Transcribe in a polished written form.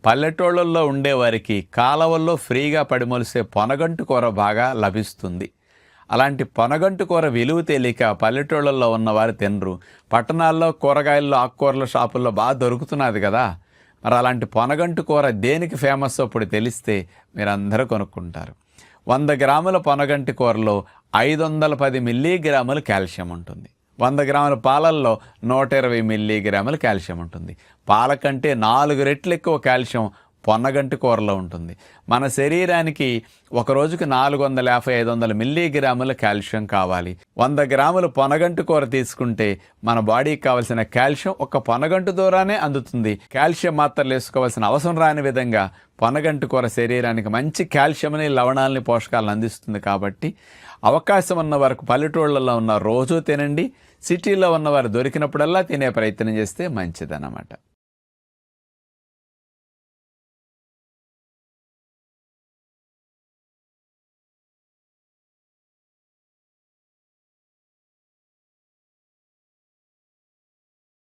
పల్లెటూళ్ళల్లో ఉండేవారికి కాలవల్లో ఫ్రీగా పడిమొలిసే పొనగంటు కూర బాగా లభిస్తుంది. అలాంటి పొనగంటు కూర విలువ తెలియక పల్లెటూళ్ళల్లో ఉన్నవారు తినరు. పట్టణాల్లో కూరగాయల్లో ఆకుకూరల షాపుల్లో బాగా దొరుకుతున్నది కదా. మరి అలాంటి పొనగంటు కూర దేనికి ఫేమస్ ఇప్పుడు తెలిస్తే మీరందరూ కొనుక్కుంటారు. 100 గ్రాముల పొనగంటి కూరలో 510 మిల్లీగ్రాముల కాల్షియం ఉంటుంది. 100 గ్రాముల పాలల్లో 120 మిల్లీగ్రాముల కాల్షియం ఉంటుంది. పాల కంటే 4 రెట్లు ఎక్కువ కాల్షియం పొన్నగంటి కూరలో ఉంటుంది. మన శరీరానికి ఒక రోజుకి 450-500 మిల్లీగ్రాముల కాల్షియం కావాలి. 100 గ్రాముల పొనగంటి కూర తీసుకుంటే మన బాడీకి కావాల్సిన కాల్షియం ఒక పొనగంటు ద్వారానే అందుతుంది. కాల్షియం మాత్రలు వేసుకోవాల్సిన అవసరం రాని విధంగా పొనగంటి కూర శరీరానికి మంచి కాల్షియంని, లవణాలని, పోషకాలను అందిస్తుంది. కాబట్టి అవకాశం ఉన్న వరకు పల్లెటూళ్ళల్లో ఉన్న రోజూ తినండి. సిటీలో ఉన్నవారు దొరికినప్పుడల్లా తినే ప్రయత్నం చేస్తే మంచిదన్నమాట.